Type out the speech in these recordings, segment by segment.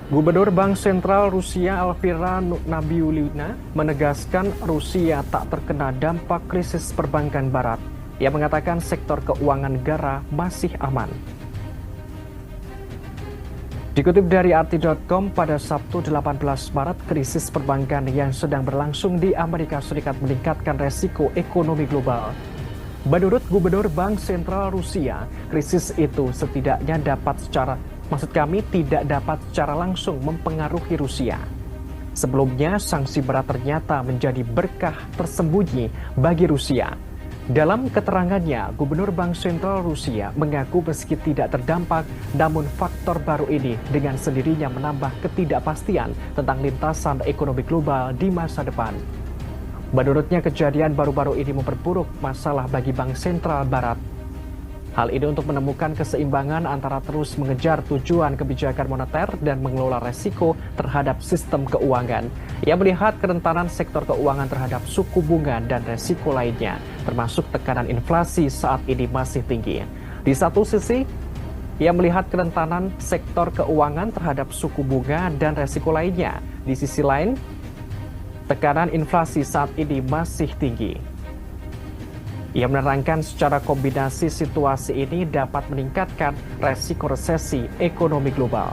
Gubernur Bank Sentral Rusia Elvira Nabiullina menegaskan Rusia tak terkena dampak krisis perbankan barat. Ia mengatakan sektor keuangan negara masih aman. Dikutip dari arti.com, pada Sabtu 18 Maret, krisis perbankan yang sedang berlangsung di Amerika Serikat meningkatkan resiko ekonomi global. Menurut Gubernur Bank Sentral Rusia, krisis itu tidak dapat secara langsung mempengaruhi Rusia. Sebelumnya, sanksi berat ternyata menjadi berkah tersembunyi bagi Rusia. Dalam keterangannya, Gubernur Bank Sentral Rusia mengaku meski tidak terdampak, namun faktor baru ini dengan sendirinya menambah ketidakpastian tentang lintasan ekonomi global di masa depan. Menurutnya, kejadian baru-baru ini memperburuk masalah bagi Bank Sentral Barat. Hal ini untuk menemukan keseimbangan antara terus mengejar tujuan kebijakan moneter dan mengelola resiko terhadap sistem keuangan. Ia melihat kerentanan sektor keuangan terhadap suku bunga dan resiko lainnya, termasuk tekanan inflasi saat ini masih tinggi. Di satu sisi, ia melihat kerentanan sektor keuangan terhadap suku bunga dan resiko lainnya. Di sisi lain, tekanan inflasi saat ini masih tinggi. Ia menerangkan secara kombinasi situasi ini dapat meningkatkan resiko resesi ekonomi global.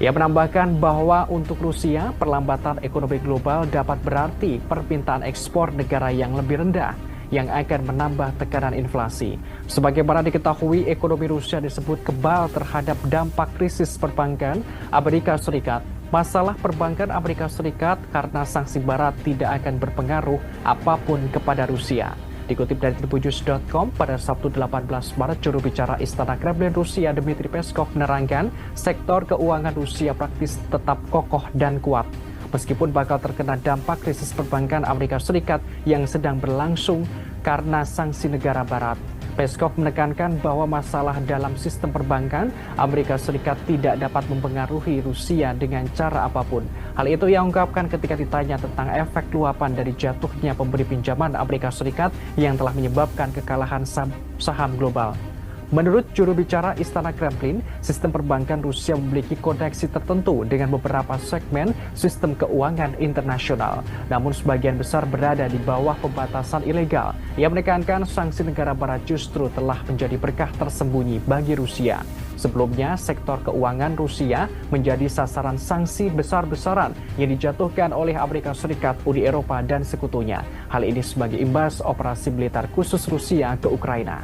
Ia menambahkan bahwa untuk Rusia, perlambatan ekonomi global dapat berarti permintaan ekspor negara yang lebih rendah yang akan menambah tekanan inflasi. Sebagaimana diketahui, ekonomi Rusia disebut kebal terhadap dampak krisis perbankan Amerika Serikat. Masalah perbankan Amerika Serikat karena sanksi barat tidak akan berpengaruh apapun kepada Rusia. Dikutip dari tribunnews.com, pada Sabtu 18 Maret, juru bicara Istana Kremlin Rusia Dmitry Peskov menerangkan sektor keuangan Rusia praktis tetap kokoh dan kuat. Meskipun bakal terkena dampak krisis perbankan Amerika Serikat yang sedang berlangsung karena sanksi negara barat. Peskov menekankan bahwa masalah dalam sistem perbankan Amerika Serikat tidak dapat mempengaruhi Rusia dengan cara apapun. Hal itu ia ungkapkan ketika ditanya tentang efek luapan dari jatuhnya pemberi pinjaman Amerika Serikat yang telah menyebabkan kekalahan saham global. Menurut juru bicara Istana Kremlin, sistem perbankan Rusia memiliki koneksi tertentu dengan beberapa segmen sistem keuangan internasional. Namun sebagian besar berada di bawah pembatasan ilegal. Ia menekankan sanksi negara barat justru telah menjadi berkah tersembunyi bagi Rusia. Sebelumnya, sektor keuangan Rusia menjadi sasaran sanksi besar-besaran yang dijatuhkan oleh Amerika Serikat, Uni Eropa, dan sekutunya. Hal ini sebagai imbas operasi militer khusus Rusia ke Ukraina.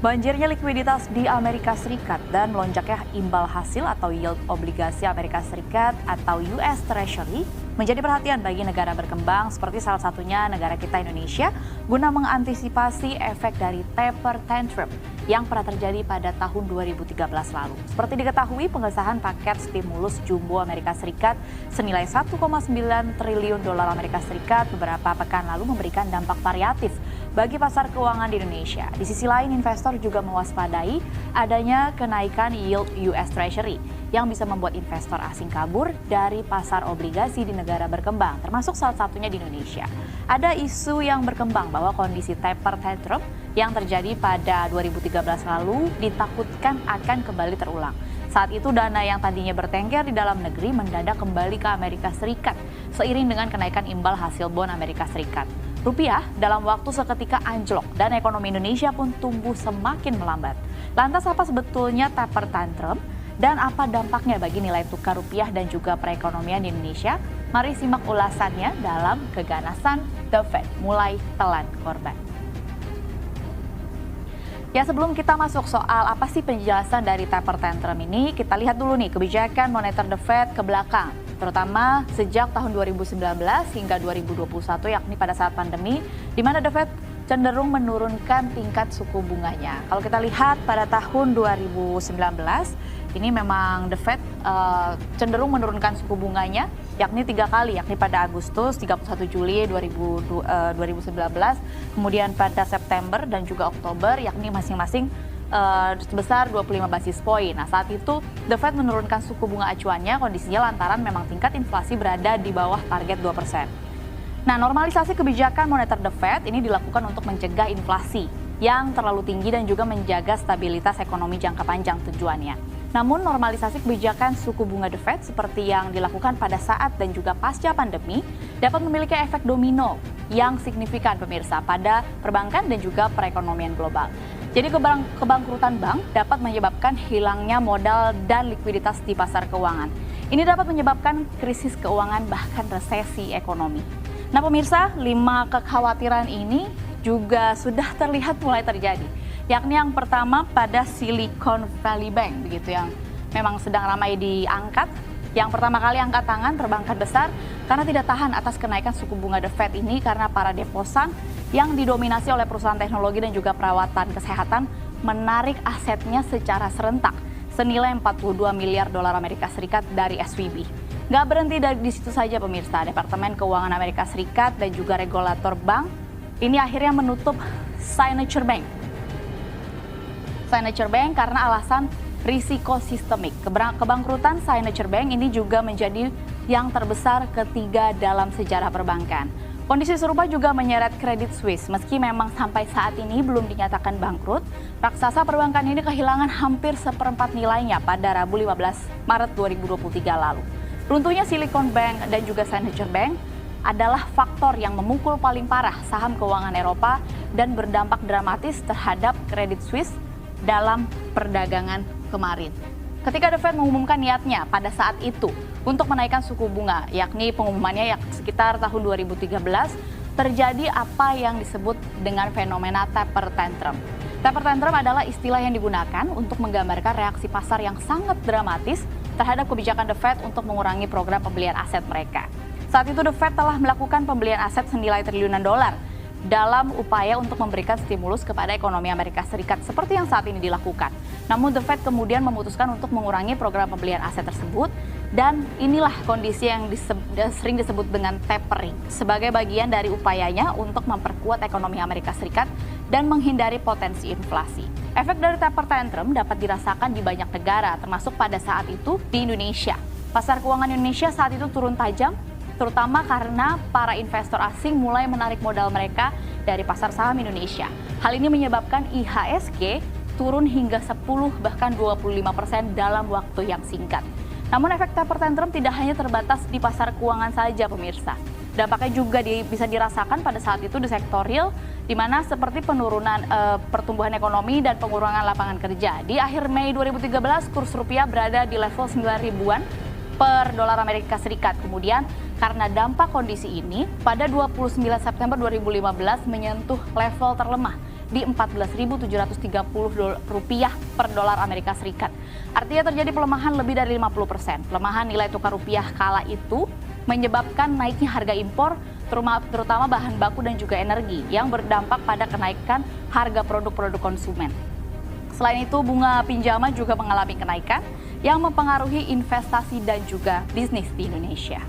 Banjirnya likuiditas di Amerika Serikat dan melonjaknya imbal hasil atau yield obligasi Amerika Serikat atau US Treasury menjadi perhatian bagi negara berkembang seperti salah satunya negara kita Indonesia guna mengantisipasi efek dari taper tantrum yang pernah terjadi pada tahun 2013 lalu. Seperti diketahui, pengesahan paket stimulus jumbo Amerika Serikat senilai 1,9 triliun dolar Amerika Serikat beberapa pekan lalu memberikan dampak variatif bagi pasar keuangan di Indonesia. Di sisi lain, investor juga mewaspadai adanya kenaikan yield US Treasury yang bisa membuat investor asing kabur dari pasar obligasi di negara berkembang, termasuk salah satunya di Indonesia. Ada isu yang berkembang bahwa kondisi taper tantrum yang terjadi pada 2013 lalu ditakutkan akan kembali terulang. Saat itu dana yang tadinya bertengger di dalam negeri mendadak kembali ke Amerika Serikat seiring dengan kenaikan imbal hasil bond Amerika Serikat. Rupiah dalam waktu seketika anjlok dan ekonomi Indonesia pun tumbuh semakin melambat. Lantas apa sebetulnya taper tantrum dan apa dampaknya bagi nilai tukar rupiah dan juga perekonomian di Indonesia? Mari simak ulasannya dalam keganasan The Fed mulai telan korban. Ya, sebelum kita masuk soal apa sih penjelasan dari taper tantrum ini, kita lihat dulu nih kebijakan moneter The Fed ke belakang, terutama sejak tahun 2019 hingga 2021, yakni pada saat pandemi, di mana The Fed cenderung menurunkan tingkat suku bunganya. Kalau kita lihat pada tahun 2019, ini memang The Fed cenderung menurunkan suku bunganya, yakni 3 kali, yakni pada Agustus, 31 Juli 2019, kemudian pada September dan juga Oktober, yakni masing-masing sebesar 25 basis poin. Nah, saat itu The Fed menurunkan suku bunga acuannya, kondisinya lantaran memang tingkat inflasi berada di bawah target 2%. Nah, normalisasi kebijakan moneter The Fed ini dilakukan untuk mencegah inflasi yang terlalu tinggi dan juga menjaga stabilitas ekonomi jangka panjang tujuannya. Namun normalisasi kebijakan suku bunga The Fed seperti yang dilakukan pada saat dan juga pasca pandemi dapat memiliki efek domino yang signifikan pemirsa pada perbankan dan juga perekonomian global. Jadi kebangkrutan bank dapat menyebabkan hilangnya modal dan likuiditas di pasar keuangan. Ini dapat menyebabkan krisis keuangan bahkan resesi ekonomi. Nah pemirsa, 5 kekhawatiran ini juga sudah terlihat mulai terjadi. Yakni yang pertama pada Silicon Valley Bank, begitu yang memang sedang ramai diangkat. Yang pertama kali angkat tangan perbankan besar karena tidak tahan atas kenaikan suku bunga The Fed ini karena para deposan yang didominasi oleh perusahaan teknologi dan juga perawatan kesehatan menarik asetnya secara serentak senilai 42 miliar dolar Amerika Serikat dari SVB. Nggak berhenti di situ saja pemirsa, Departemen Keuangan Amerika Serikat dan juga regulator bank ini akhirnya menutup Signature Bank karena alasan risiko sistemik. Kebangkrutan Signature Bank ini juga menjadi yang terbesar ketiga dalam sejarah perbankan. Kondisi serupa juga menyeret Credit Suisse. Meski memang sampai saat ini belum dinyatakan bangkrut, raksasa perbankan ini kehilangan hampir seperempat nilainya pada Rabu 15 Maret 2023 lalu. Runtuhnya Silicon Bank dan juga Signature Bank adalah faktor yang memukul paling parah saham keuangan Eropa dan berdampak dramatis terhadap Credit Suisse dalam perdagangan kemarin. Ketika The Fed mengumumkan niatnya pada saat itu untuk menaikkan suku bunga, yakni pengumumannya sekitar tahun 2013, terjadi apa yang disebut dengan fenomena taper tantrum. Taper tantrum adalah istilah yang digunakan untuk menggambarkan reaksi pasar yang sangat dramatis terhadap kebijakan The Fed untuk mengurangi program pembelian aset mereka. Saat itu The Fed telah melakukan pembelian aset senilai triliunan dolar dalam upaya untuk memberikan stimulus kepada ekonomi Amerika Serikat seperti yang saat ini dilakukan. Namun The Fed kemudian memutuskan untuk mengurangi program pembelian aset tersebut dan inilah kondisi yang sering disebut dengan tapering sebagai bagian dari upayanya untuk memperkuat ekonomi Amerika Serikat dan menghindari potensi inflasi. Efek dari taper tantrum dapat dirasakan di banyak negara termasuk pada saat itu di Indonesia. Pasar keuangan Indonesia saat itu turun tajam terutama karena para investor asing mulai menarik modal mereka dari pasar saham Indonesia. Hal ini menyebabkan IHSG turun hingga 10 bahkan 25% dalam waktu yang singkat. Namun efek taper tantrum tidak hanya terbatas di pasar keuangan saja pemirsa. Dampaknya juga bisa dirasakan pada saat itu di sektor real, di mana seperti penurunan pertumbuhan ekonomi dan pengurangan lapangan kerja. Di akhir Mei 2013, kurs rupiah berada di level 9 ribuan per dolar Amerika Serikat. Kemudian karena dampak kondisi ini, pada 29 September 2015 menyentuh level terlemah di 14.730 rupiah per dolar Amerika Serikat. Artinya terjadi pelemahan lebih dari 50%. Pelemahan nilai tukar rupiah kala itu menyebabkan naiknya harga impor, terutama bahan baku dan juga energi, yang berdampak pada kenaikan harga produk-produk konsumen. Selain itu, bunga pinjaman juga mengalami kenaikan yang mempengaruhi investasi dan juga bisnis di Indonesia.